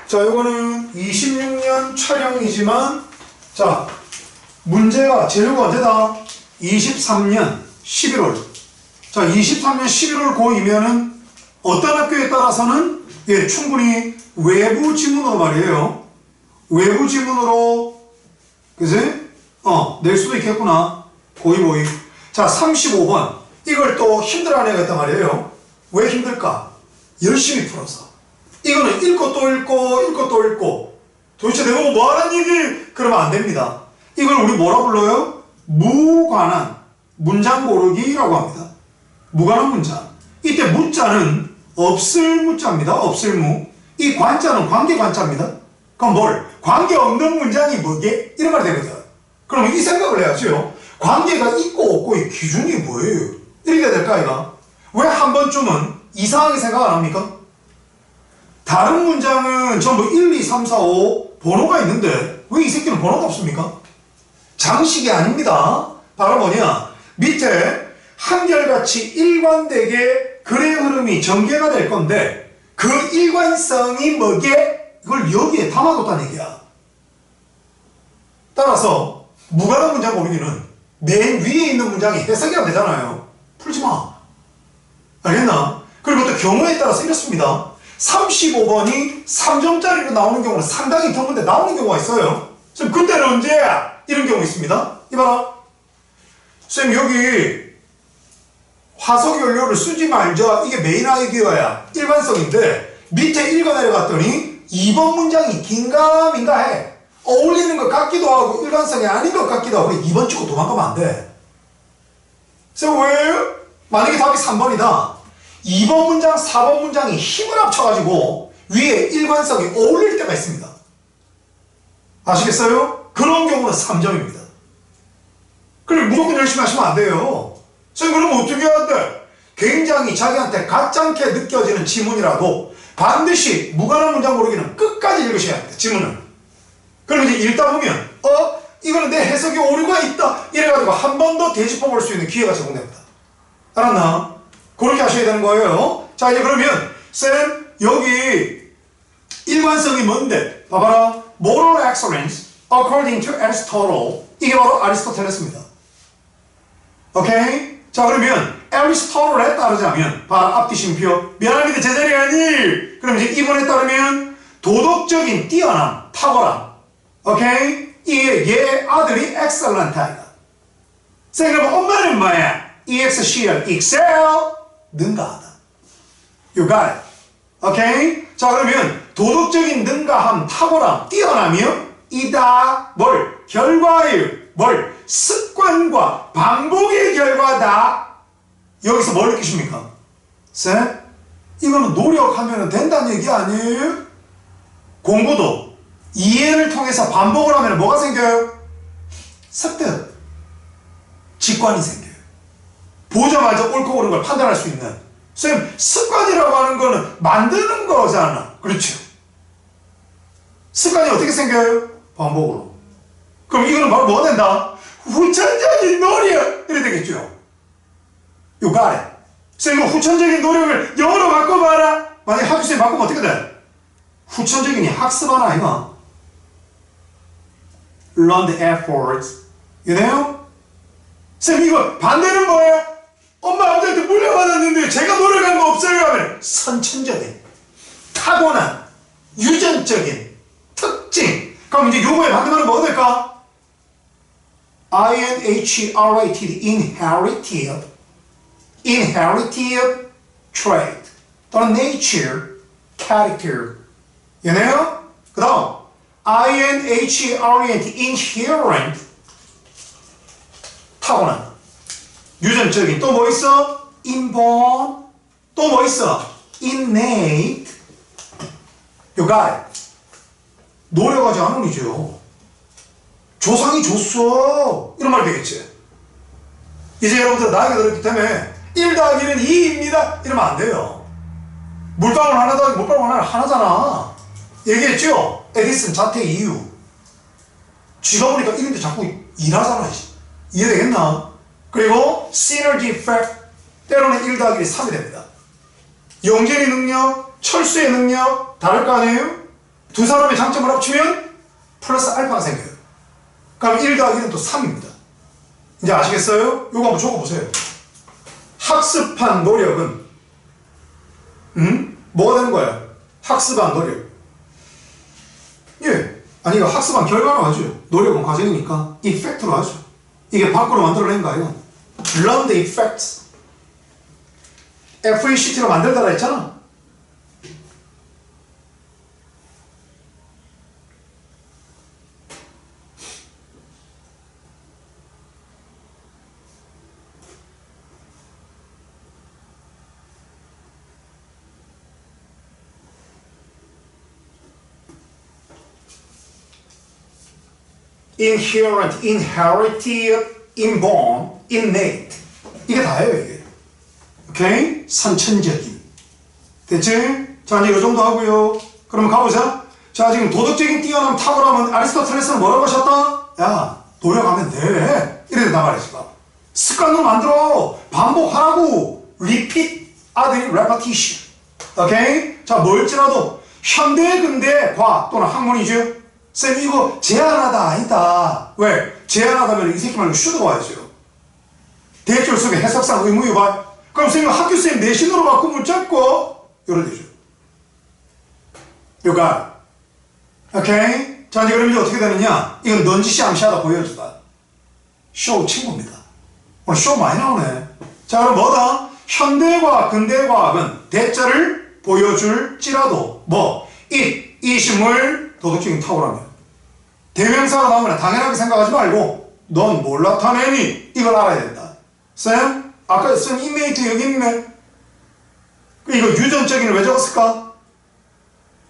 자, 이거는 26년 촬영이지만, 자, 문제가 재료가 언제다? 23년 11월. 자, 23년 11월 고2면은 어떤 학교에 따라서는 예, 충분히 외부 지문으로 말이에요. 외부 지문으로, 그지? 낼 수도 있겠구나. 고2. 자, 35번. 이걸 또 힘들어하는 애가 있단 말이에요. 왜 힘들까? 열심히 풀어서. 이거는 읽고 또 읽고, 읽고 또 읽고. 도대체 내가 뭐 하는 얘기? 그러면 안 됩니다. 이걸 우리 뭐라 불러요? 무관한 문장 고르기라고 합니다. 무관한 문장. 이때 무자는 없을 무자입니다. 없을 무. 이 관자는 관계 관자입니다. 그럼 뭘? 관계 없는 문장이 뭐게? 이런 말이 되거든. 그러면 이 생각을 해야죠. 관계가 있고 없고 이 기준이 뭐예요? 이렇게 해야 될까, 이가? 왜 한 번쯤은 이상하게 생각 안 합니까? 다른 문장은 전부 1, 2, 3, 4, 5 번호가 있는데 왜 이 새끼는 번호가 없습니까? 장식이 아닙니다. 바로 뭐냐? 밑에 한결같이 일관되게 글의 흐름이 전개가 될 건데 그 일관성이 뭐게? 이걸 여기에 담아뒀다는 얘기야. 따라서 무관한 문장 고르기는 맨 위에 있는 문장이 해석이 안 되잖아요. 풀지 마. 알겠나? 그리고 또 경우에 따라서 이렇습니다. 35번이 3점짜리로 나오는 경우는 상당히 드문데 나오는 경우가 있어요. 쌤, 그때는 언제야? 이런 경우 있습니다. 이봐라. 쌤, 여기 화석연료를 쓰지 말자. 이게 메인 아이디어야. 일관성인데 밑에 읽어 내려갔더니 2번 문장이 긴가민가 해. 어울리는 것 같기도 하고 일관성이 아닌 것 같기도 하고 2번 찍고 도망가면 안 돼. 쌤, 왜요? 만약에 답이 3번이다. 2번 문장, 4번 문장이 힘을 합쳐가지고 위에 일관성이 어울릴 때가 있습니다. 아시겠어요? 그런 경우는 3점입니다. 그럼 무조건 열심히 하시면 안 돼요. 선생님, 그럼 어떻게 해야 돼? 굉장히 자기한테 가짜게 느껴지는 지문이라도 반드시 무관한 문장 고르기는 끝까지 읽으셔야 합니다. 지문을. 그럼 이제 읽다 보면 이거는 내 해석에 오류가 있다. 이래가지고 한 번 더 되짚어 볼 수 있는 기회가 제공됩니다. 알았나? 그렇게 하셔야 되는 거예요. 자, 이제 그러면 쌤, 여기 일관성이 뭔데? 봐봐라. Moral excellence according to Aristotle. 이게 바로 아리스토텔레스입니다. 오케이? 자, 그러면 애리스토텔에 따르자면 앞뒤 쉼표 미안합니다, 제자리 아니. 그럼 이제 이번에 따르면 도덕적인 뛰어남, 탁월함. 오케이? 얘 아들이 excellent하다. 쌤, 그럼 엄마는 뭐야? EXCL, excel, 능가하다. You got it. 오케이? 자, 그러면 도덕적인 능가함, 탁월함, 뛰어나며 이다. 뭘? 결과예요. 뭘? 습관과 반복의 결과다. 여기서 뭘 느끼십니까? 쌤, 이거는 노력하면 된다는 얘기 아니에요? 공부도 이해를 통해서 반복을 하면 뭐가 생겨요? 습득, 직관이 생겨요. 보자마자 옳고 그른 걸 판단할 수 있는. 쌤, 습관이라고 하는 거는 만드는 거잖아. 그렇죠? 습관이 어떻게 생겨요? 반복으로. 그럼 이거는 바로 뭐가 된다? 후천적인 노력! 이래 되겠죠? You got it. 쌤, 이거 후천적인 노력을 영어로 바꿔봐라. 만약에 학교쌤 바꾸면 어떻게 돼? 후천적인이 학습하나, 이거? Learn the efforts. You know? 쌤, 이거 반대는 뭐야? 엄마 아버지한테 물려받았는데 제가 노력한 거 없어요 하면 선천적인, 타고난, 유전적인 특징. 그럼 이제 요거에 반대말은 뭐가 될까? INHERIT, inherited trait 또는 nature, character. You know? 그 다음 INHERIT, inherent, 타고난, 유전적인. 또 뭐 있어? inborn. 또 뭐 있어? innate. You got it. 노력하지 않은 이죠. 조상이 줬어. 이런 말 되겠지. 이제 여러분들 나이가 들었기 때문에 1 더하기는 2입니다. 이러면 안 돼요. 물방울 하나 더하기 물방울 하나잖아. 얘기했죠? 에디슨 자퇴 이유. 쥐가 보니까 1인데 자꾸 일하잖아. 이해되겠나? 그리고 synergy effect. 때로는 1 더하기 3이 됩니다. 영재의 능력, 철수의 능력 다를 거 아니에요? 두 사람의 장점을 합치면 플러스 알파가 생겨요. 그럼 1 더하기 1은 또 3입니다. 이제 아시겠어요? 요거 한번 적어보세요. 학습한 노력은 뭐가 되는 거야? 학습한 노력. 예. 아니 이거 학습한 결과로 하죠. 노력은 과정이니까 effect로 하죠. 이게 밖으로 만들어낸 거예요. Learn the effects. FECT로 만들다라 했잖아. inherent, inherited, inborn, innate. 이게 다예요, 이게. 오케이? 선천적인. 됐지? 자, 이제 이 정도 하고요. 그러면 가보자. 자, 지금 도덕적인 뛰어남 탁월함은 아리스토텔레스는 뭐라고 하셨다? 야, 노력하면 돼. 이래 된단 말이지. 습관으로 만들어. 반복하라고. repeat, add, repetition. 오케이? 자, 뭘지라도 현대, 근대, 과학 또는 학문이죠. 쌤 이거 제한하다 아니다. 왜? 제한하다면 이 새끼 말고 슈드가 와야죠. 대출 속에 해석상 의무유발. 그럼 쌤이 학교 쌤 내신으로 바꾸면 잡고 이런 되죠. 요가. 오케이? 자, 이제 그럼 이제 어떻게 되느냐? 이건 넌지시 암시하다 보여주다. 쇼 친구입니다. 오늘 쇼 많이 나오네. 자, 그럼 뭐다? 현대과학, 근대과학은 대자를 보여줄지라도 뭐? 이 식물 도덕적인 탁월함이야. 대명사가 나오면 당연하게 생각하지 말고 넌 뭘 나타내니? 이걸 알아야 된다. 쌤? 아까 쌤 인메이트 여기 있네. 이거 유전적인을 왜 적었을까?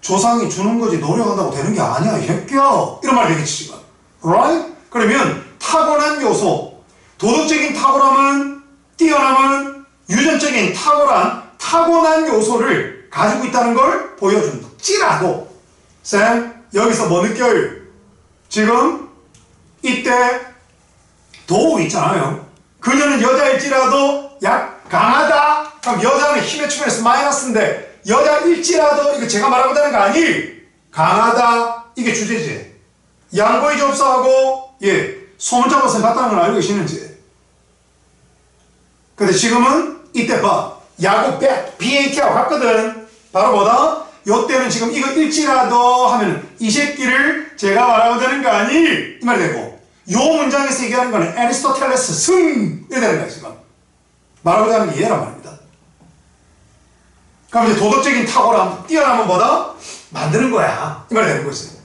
조상이 주는 거지 노력한다고 되는 게 아니야 이 새끼야. 이런 말 되겠지 지금. Right? 그러면 타고난 요소 도덕적인 탁월함은 뛰어남은 유전적인 타고난 요소를 가지고 있다는 걸 보여준지라도 쌤 여기서 뭐 느껴요? 지금 이때 도우 있잖아요. 그녀는 여자일지라도 약 강하다. 그럼 여자는 힘의 측면에서 마이너스인데 여자일지라도 이거 제가 말하고 있다는 거 아니? 강하다. 이게 주제지. 양보의 접수하고 예 소문자 것을 봤다는 걸 알고 계시는지. 근데 지금은 이때 봐. 야구 BAT하고 같거든. 바로 뭐다? 요때는 지금 이거 일지라도 하면 이 새끼를 제가 말하고 되는 거 아니? 이 말이 되고 요 문장에서 얘기하는 거는 애리스토텔레스 승! 이래 되는 거야 지금. 말하고 되는 게 얘란 말입니다. 그럼 이제 도덕적인 탁월함, 뛰어나면 뭐다? 만드는 거야. 이 말이 되는 거지.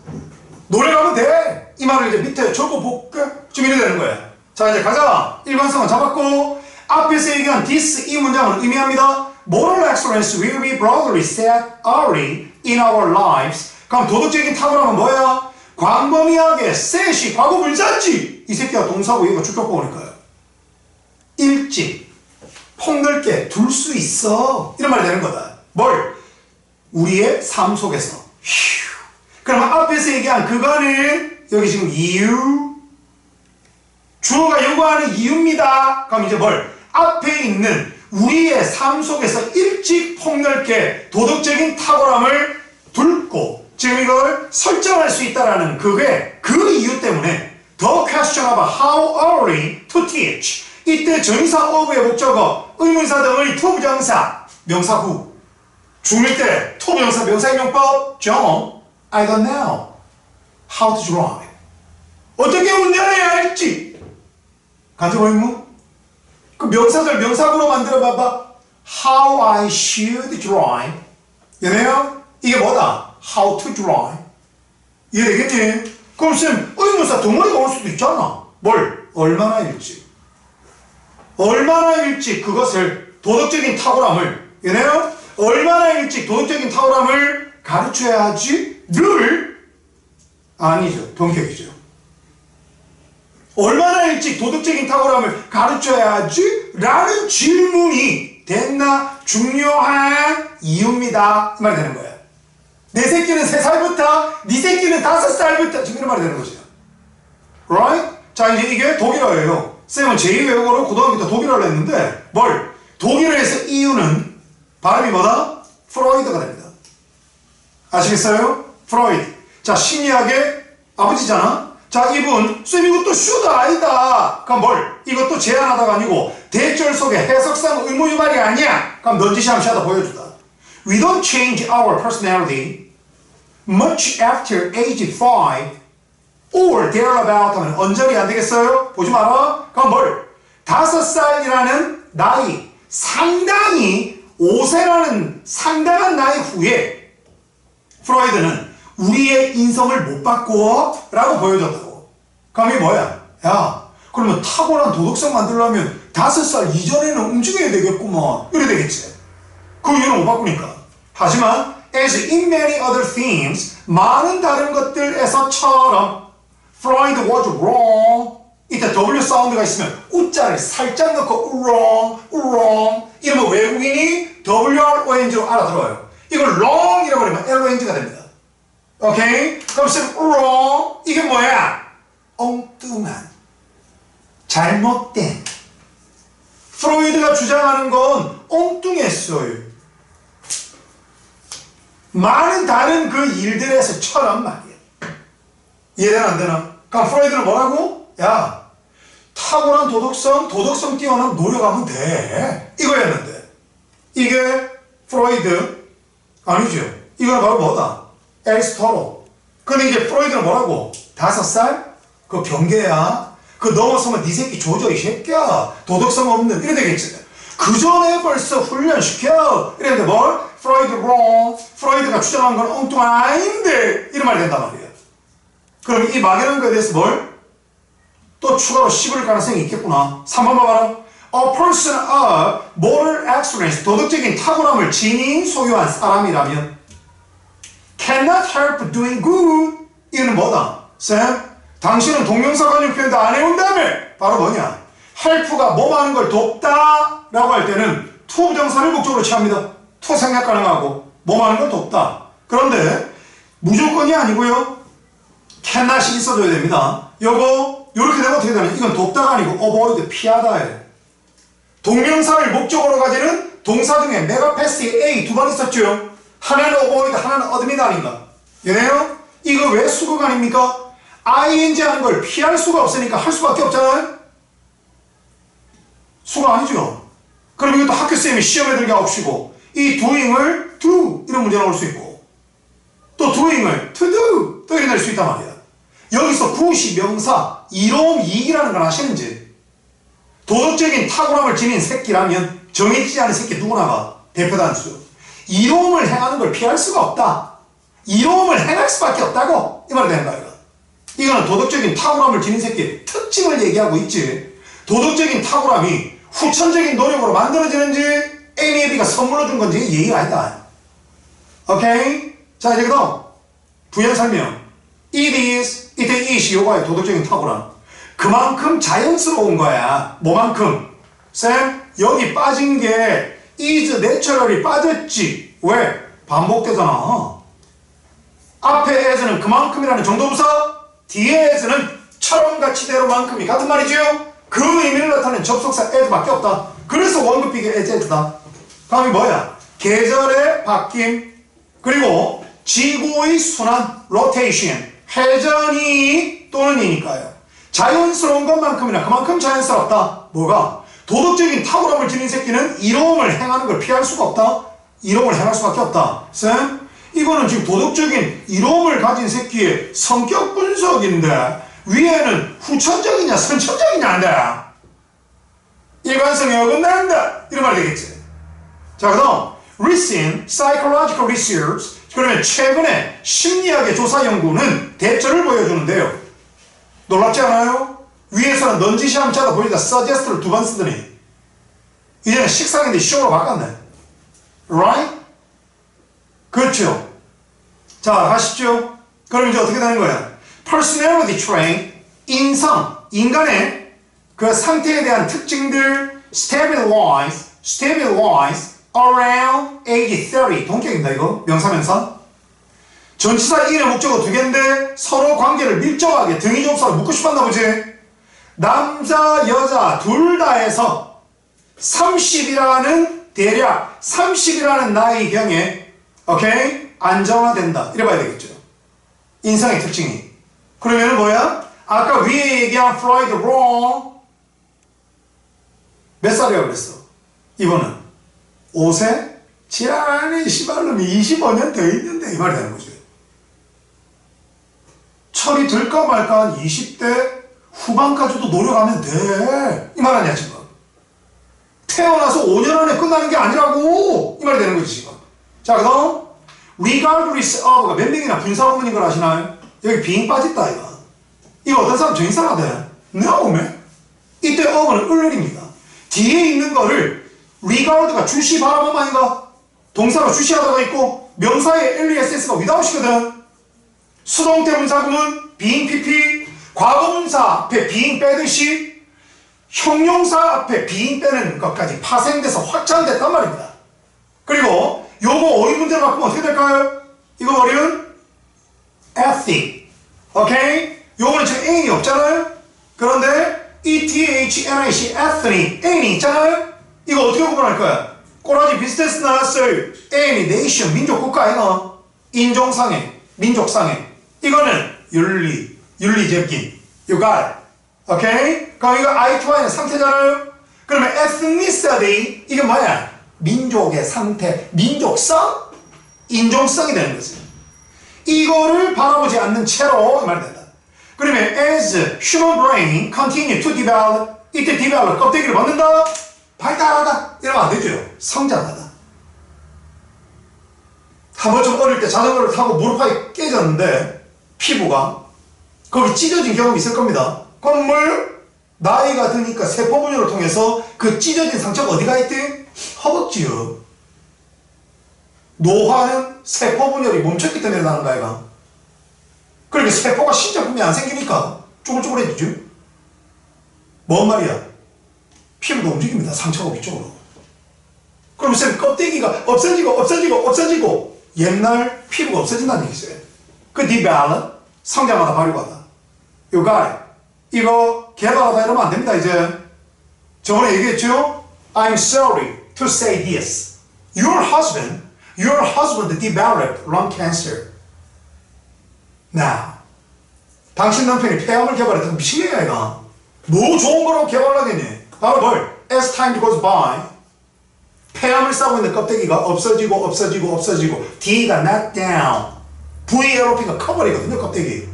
노력하면 돼! 이 말을 이제 밑에 적어볼게. 지금 이래 되는 거야. 자 이제 가자. 일관성은 잡았고 앞에서 얘기한 this 이 문장은 의미합니다. Moral excellence will be broadly set early in our lives. 그럼 도덕적인 탁월함은 뭐야? 광범위하게 set이 과거 분사지. 이 새끼가 동사고 얘가 주격고 오니까요. 일찍 폭넓게 둘 수 있어. 이런 말이 되는 거다. 뭘? 우리의 삶 속에서. 휴. 그러면 앞에서 얘기한 그거는 여기 지금 이유 주어가 요구하는 이유입니다. 그럼 이제 뭘? 앞에 있는 우리의 삶 속에서 일찍 폭넓게 도덕적인 탁월함을 둘고 지금 이걸 설정할 수 있다는 그게 그 이유 때문에 The question of how early to teach 이때 전사 of의 목적어 의문사 등의 투부정사 명사 후 중일 때 투부정사 명사인용법 John I don't know how to drive 어떻게 운전해야 할지 간접 의문 그 명사절 명사구로 만들어 봐봐. How I should drive. 얘네요? 이게 뭐다? How to drive. 이해되겠니? 그럼 쌤, 의문사 덩어리가 올 수도 있잖아. 뭘? 얼마나 일찍. 얼마나 일찍 그것을 도덕적인 탁월함을 얘네요? 얼마나 일찍 도덕적인 탁월함을 가르쳐야 하지? 를? 아니죠. 동격이죠. 얼마나 일찍 도덕적인 탁월함을 가르쳐야 하지? 라는 질문이 됐나 중요한 이유입니다. 이 말이 되는 거야. 내 새끼는 3살부터 네 새끼는 5살부터 지금 이런 말이 되는 거죠. Right? 자 이제 이게 독일어예요. 쌤은 제2 외국어로 고등학교 때 독일어를 했는데 뭘? 독일어에서 이유는 발음이 뭐다? 프로이드가 됩니다. 아시겠어요? 프로이드. 자, 심리학의 아버지잖아. 자, 이분 쌤 이것도 should 아니다. 그럼 뭘? 이것도 제안하다가 아니고 대절 속에 해석상 의무유발이 아니야. 그럼 넌지시함시하다 보여주다. We don't change our personality much after age 5 or thereabout 하면 언저리 안 되겠어요? 보지 마라. 그럼 뭘? 5살이라는 나이, 상당히 5세라는 상당한 나이 후에 프로이드는 우리의 인성을 못 바꿔 라고 보여줬다고. 그럼 이게 뭐야? 야, 그러면 탁월한 도덕성 만들려면 5살 이전에는 움직여야 되겠구만. 이래 되겠지. 그 이유는 못 바꾸니까. 하지만 as in many other themes, 많은 다른 것들에서처럼 Freud was wrong. 이때 W 사운드가 있으면 우자를 살짝 넣고 wrong 이러면 외국인이 WRONG로 알아들어요. 이걸 wrong이라고 하면 LONG가 됩니다. 오케이? 그럼 쓰면 wrong 이게 뭐야? 엉뚱한, 잘못된. 프로이드가 주장하는 건 엉뚱했어요. 많은 다른 그 일들에서처럼 말이야. 이해되나 안 되나? 그럼 프로이드는 뭐라고? 야, 탁월한 도덕성 뛰어난 노력하면 돼. 이거였는데. 이게 프로이드 아니죠. 이거는 바로 뭐다? 에리스토틀. 근데 이제 프로이드는 뭐라고? 5살? 그거 병계야. 그거 넘어서면 네 새끼 조져 이 새끼야. 도덕성 없는. 이래 되겠지. 그 전에 벌써 훈련시켜. 이랬는데 뭘? 프로이드 wrong. 프로이드가 주장한 건 엉뚱한 아닌데. 이런 말이 된단 말이야. 그럼 이 막연한 거에 대해서 뭘? 또 추가로 씹을 가능성이 있겠구나. 3번 봐봐라. A person of moral excellence, 도덕적인 탁월함을 지닌 소유한 사람이라면 cannot help doing good. 이거는 뭐다? 쌤, 당신은 동명사 관용 표현도 안 해온다며. 바로 뭐냐? help가 뭐 하는 걸 돕다 라고 할 때는 to 부정사를 목적으로 취합니다. to 생략 가능하고 뭐 하는 걸 돕다. 그런데 무조건이 아니고요. cannot이 있어줘야 됩니다. 요거 요렇게 되면 어떻게 되냐? 이건 돕다가 아니고 avoid, 피하다예요. 동명사를 목적으로 가지는 동사 중에 메가패스에 A 2번 있었죠. 하나는 avoid, 하나는 admit 아닌가? 얘네요? 이거 왜 수거가 아닙니까? ing 하는 걸 피할 수가 없으니까 할 수밖에 없잖아요? 수가 아니죠. 그럼 이것도 학교쌤이 시험에 들게 없이고 이 doing을 do 이런 문제 나올 수 있고 또 doing을 to do 또 이렇게 낼 수 있단 말이야. 여기서 구시 명사 이로움 이익이라는 걸 아시는지? 도덕적인 탁월함을 지닌 새끼라면 정해지지 않은 새끼 누구나가 대표단수. 이로움을 행하는 걸 피할 수가 없다. 이로움을 행할 수밖에 없다고 이 말이 되는 거야. 이거는 도덕적인 탁월함을 지닌 새끼의 특징을 얘기하고 있지. 도덕적인 탁월함이 후천적인 노력으로 만들어지는지 AMAB가 선물로 준 건지 얘기가 아니다. 오케이? 자, 이제 그다음 부연 설명. It is, 이때 it이 요거야. 도덕적인 탁월함. 그만큼 자연스러운 거야. 뭐만큼? 쌤, 여기 빠진 게 is naturally 빠졌지. 왜? 반복되잖아. 앞에 as는 그만큼이라는 정도부사, 뒤에 as는 처럼같이대로만큼이 같은 말이죠. 그 의미를 나타내는 접속사 as밖에 없다. 그래서 원급비가 as다. 다음이 뭐야? 계절의 바뀜, 그리고 지구의 순환, rotation, 회전이 또는 이니까요. 자연스러운 것만큼이나 그만큼 자연스럽다. 뭐가? 도덕적인 탁월함을 지닌 새끼는 이로움을 행하는 걸 피할 수가 없다. 이로움을 행할 수밖에 없다. 쌤, 이거는 지금 도덕적인 이로움을 가진 새끼의 성격 분석인데 위에는 후천적이냐 선천적이냐 한다. 일관성이 어긋난다. 이런 말이 되겠지. 자, 그 다음 recent psychological research, 그러면 최근에 심리학의 조사 연구는 대처를 보여주는데요. 놀랍지 않아요? 위에서는 넌지시함차다 보이다 suggest를 2번 쓰더니 이제는 식상인데 show로 바꿨네. Right? 그렇죠. 자, 가시죠. 그럼 이제 어떻게 되는 거야? Personality trait, 인성, 인간의 그 상태에 대한 특징들 stabilize around age 30. 동격입니다, 이거. 명사명사. 전치사 인의 목적어 2개인데 서로 관계를 밀접하게 등위접사로 묶고 싶었나 보지. 남자, 여자 둘 다 해서 30이라는 대략 30이라는 나이경에 오케이? 안정화된다. 이래 봐야 되겠죠. 인상의 특징이. 그러면 뭐야? 아까 위에 얘기한 프로이드 wrong. 몇 살이라고 그랬어? 이번은 5세? 지랄하네 씨발놈이 25년 더 있는데 이 말이 되는 거지. 철이 들까 말까 한 20대 후반까지도 노력하면 돼. 이 말 아니야 지금. 태어나서 5년 안에 끝나는 게 아니라고 이 말이 되는 거지 지금. 자 그다음 regardless of가 몇 명이나 분사구문인 걸 아시나요? 여기 being 빠졌다 이거 어떤 사람 저 이상하대. No man. 이때 of는 을을입니다. 뒤에 있는 거를 regard가 주시 바라봄 아닌가? 동사로 주시하다가 있고 명사에 LESS가 without이거든. 수동태 분사구문 being PP, 과거분사 앞에 being 빼듯이 형용사 앞에 being 빼는 것까지 파생돼서 확장됐단 말입니다. 그리고 요거 어휘문제로 바꾸면 어떻게 될까요? 이거 어려운 ethic. 오케이? 요거는 지금 N이 없잖아요? 그런데 ETHNIC, ethnic, N이 있잖아요? 이거 어떻게 구분할 거야? 꼬라지 비슷해서 나왔어요. N이 nation, 민족 국가 아이가 인종상해, 민족상해. 이거는 윤리적인. You got it. 오케이? 그럼 이거 I2I는 상태잖아요? 그러면 ethnicity, 이게 뭐야? 민족의 상태, 민족성, 인종성이 되는 거지. 이거를 바라보지 않는 채로 말이 된다. 그러면 as human brain continue to develop, 이때 develop, 껍데기를 벗는다, 발달하다, 이러면 안 되죠. 성장하다. 한 번 좀 어릴 때 자전거를 타고 무릎팍이 깨졌는데 피부가 거기 찢어진 경험이 있을 겁니다. 그럼 뭘? 나이가 드니까 세포분열을 통해서 그 찢어진 상처가 어디가 있대? 허벅지요. 노화는 세포분열이 멈췄기 때문에 나는 거야, 이가. 그러니까 세포가 신장품이 안 생기니까 쭈글쭈글해지죠. 뭔 말이야? 피부도 움직입니다. 상처가 위쪽으로. 그럼 쌤 껍데기가 없어지고 옛날 피부가 없어진다는 얘기죠. 그 develop, 성장하다 발육하다. You got it. 이거 개발하다 이러면 안 됩니다. 이제 저번에 얘기했죠? I'm sorry to say this. Your husband developed lung cancer. Now, 당신 남편이 폐암을 개발했다고 미치겠냐 이거. 뭐 좋은 거라고 개발하겠니? 바로 뭘? As time goes by, 폐암을 싸고 있는 껍데기가 없어지고 D가 not down, VLOP가 커버리거든요. 껍데기.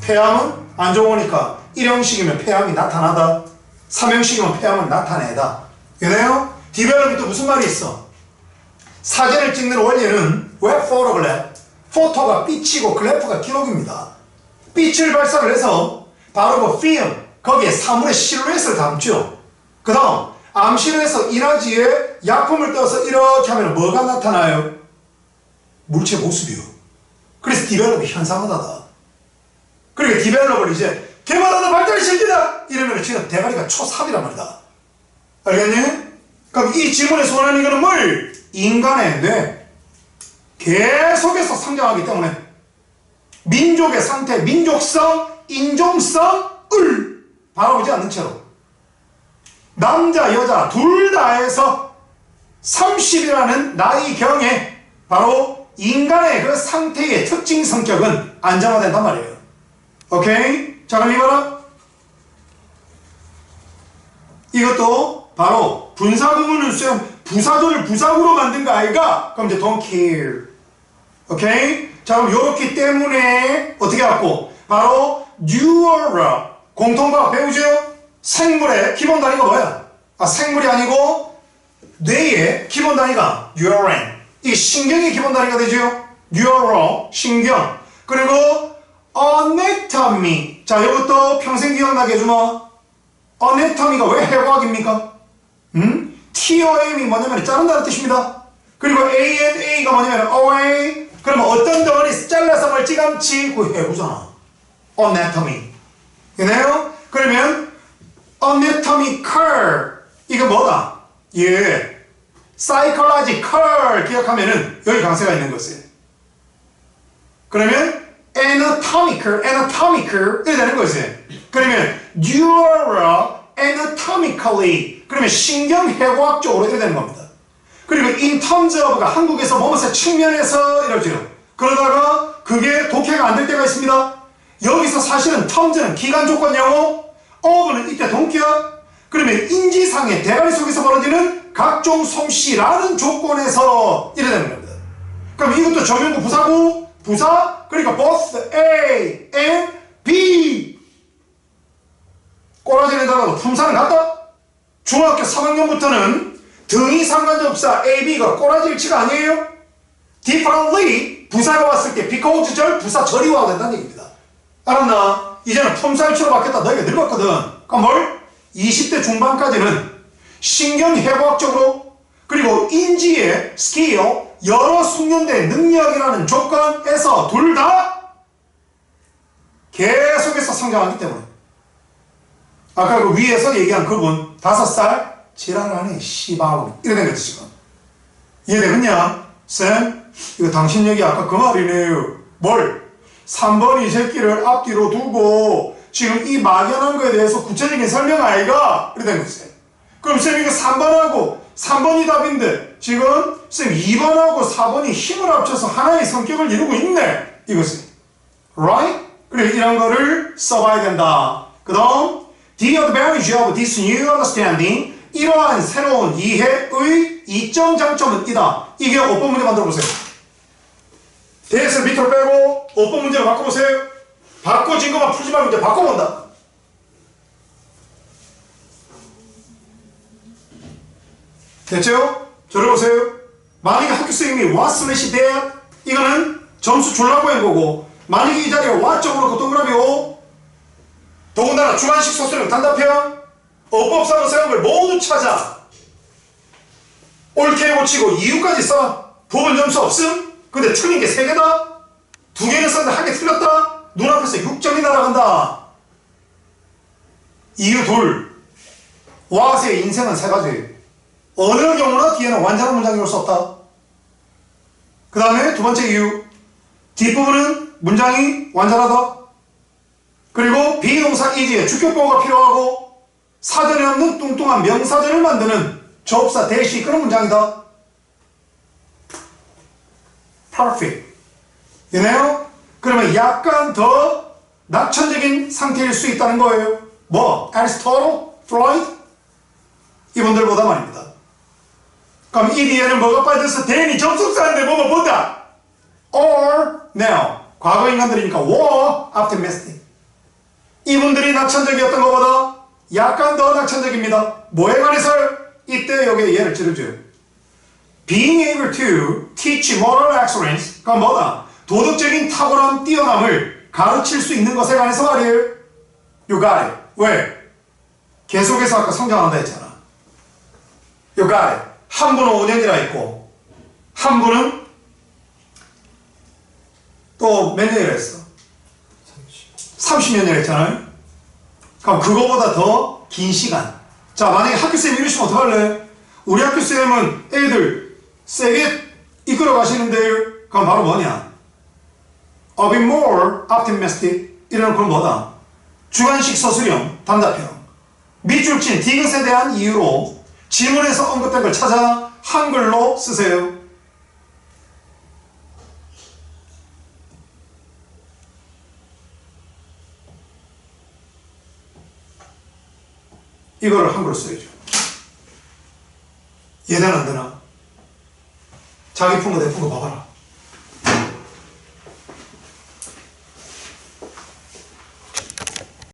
폐암은 안 좋으니까 1형식이면 폐암이 나타나다, 3형식이면 폐암은 나타내다. 이해돼요? 디벨롭이 또 무슨 말이 있어? 사진을 찍는 원리는 왜 포토글래프? 포토가 빛이고 글래프가 기록입니다. 빛을 발사를 해서 바로 그 필름, 거기에 사물의 실루엣을 담죠. 그 다음 암실에서 이라지에 약품을 떠서 이렇게 하면 뭐가 나타나요? 물체 모습이요. 그래서 디벨롭이 현상하다다. 그러니까 디벨롭을 이제 개발하다 발달이 실기다 이러면 지금 대가리가 초3이란 말이다. 알겠니? 그럼 이 질문에서 원하는 이거는 뭘? 인간의 뇌. 계속해서 성장하기 때문에 민족의 상태, 민족성, 인종성을 바라보지 않는 채로 남자, 여자 둘 다 해서 30이라는 나이경에 바로 인간의 그 상태의 특징 성격은 안정화된단 말이에요. 오케이? 자, 그럼 이거라. 이것도 바로 분사구문은 부사절 부사구로 만든 거 아이가? 그럼 이제 don't care. 오케이? 자, 그럼 요렇기 때문에 어떻게 갖고? 바로 neural 공통과학 배우죠? 생물의 기본 단위가 뭐야? 생물이 아니고 뇌의 기본 단위가 neuron. 이 신경의 기본 단위가 되죠? neural, 신경. 그리고 anatomy. 자, 이것도 평생 기억나게 해주마. anatomy가 왜 해부학입니까? TOM이 뭐냐면 자른다는 뜻입니다. 그리고 ANA가 뭐냐면 away. 그러면 어떤 덩어리 잘라서 멀찌감치 그 해부잖아. anatomy. 이해요? 그러면 anatomical 이거 뭐다? 예. psychological 기억하면은 여기 강세가 있는 것이에요. 그러면 anatomical 이렇게 되는 것이에요. 그러면 neural anatomically 그러면 신경해부학적으로 이렇게 되는 겁니다. 그리고 in terms of가 한국에서 뭐뭐서 측면에서 이러죠. 그러다가 그게 독해가 안 될 때가 있습니다. 여기서 사실은 텀즈는 기간 조건 영어, of는 이때 동격, 그러면 인지상의 대가리 속에서 벌어지는 각종 솜씨라는 조건에서 이래 되는 겁니다. 그럼 이것도 정형구 부사고, 부사, 그러니까 both A and B. 꼬라지에다가도 품사는 같다. 중학교 3학년부터는 등위 상관접사 A, B가 꼬라지일치가 아니에요. differently 부사가 왔을 때 because 절, 부사 절이 와야 된다는 얘기입니다. 알았나? 이제는 품사일치로 바뀌었다. 너희가 늙었거든. 그러니까 뭘? 20대 중반까지는 신경해부학적으로 그리고 인지의 스킬, 여러 숙련된 능력이라는 조건에서 둘 다 계속해서 성장하기 때문에 아까 그 위에서 얘기한 그분 5살 지랄하네 씨바고 이래 된 거지 지금. 이해되겠냐? 쌤 이거 당신 얘기 아까 그 말이네요. 뭘? 3번 이 새끼를 앞뒤로 두고 지금 이 막연한 거에 대해서 구체적인 설명 아이가? 이래 된 거지. 그럼 쌤 이거 3번이 답인데 지금 쌤 2번하고 4번이 힘을 합쳐서 하나의 성격을 이루고 있네 이것이. Right? 그래 이런 거를 써봐야 된다. 그 다음 The advantage of this new understanding 이러한 새로운 이해의 이점 장점은 이다. 이게 5번 문제 만들어 보세요. 대에서 밑으로 빼고 5번 문제로 바꿔보세요. 바꿔진 것만 풀지 말고 이제 바꿔본다. 됐죠? 들어보세요. 만약에 학교생님이 what/that 이거는 점수 주려고 한 거고 만약에 이 자리에 what 쪽으로 동그라미 O 더군다나 주관식 소수령 단답형 어법상을 쓰는 걸 모두 찾아 옳게 고치고 이유까지 써. 부분 점수 없음. 근데 틀린 게 3개다. 2개는 썼는데 1개 틀렸다. 눈앞에서 6점이 날아간다. 이유 둘. what의 인생은 3가지. 어느 경우나 뒤에는 완전한 문장이 올 수 없다. 그 다음에 두 번째 이유. 뒷부분은 문장이 완전하다. 그리고 비동사 is에 주격보호가 필요하고 사전에 없는 뚱뚱한 명사전을 만드는 접사 대시 그런 문장이다. Perfect. 이네요? 그러면 약간 더 낙천적인 상태일 수 있다는 거예요. 뭐? Aristotle? Freud? 이분들보다 말입니다. 그럼 이 뒤에는 뭐가 빠져서 대니 접속사인데 뭐뭐 본다. Or now 과거 인간들이니까 were optimistic. 이분들이 낙천적이었던 것보다 약간 더 낙천적입니다. 뭐에 관해서 이때 여기에 예를 들어줘요. Being able to teach moral excellence 가 뭐다? 도덕적인 탁월함, 뛰어남을 가르칠 수 있는 것에 관해서 말이에요. You got it. 왜? 계속해서 아까 성장한다 했잖아. You got it. 한 분은 5년이라 했고 한 분은 또 몇 년이라 했어? 30년이라 했잖아요. 그럼 그거보다 더 긴 시간. 자, 만약에 학교쌤 이러시면 어떡할래? 우리 학교쌤은 애들 세게 이끌어 가시는데 그럼 바로 뭐냐? A bit more optimistic 이러는 건 뭐다? 주관식 서술형, 단답형. 밑줄 친 디귿에 대한 이유로 지문에서 언급된 걸 찾아 한글로 쓰세요. 이거를 한글로 써야죠. 이해되나 안 되나? 자기 푼 거 내 푼 거 봐봐라.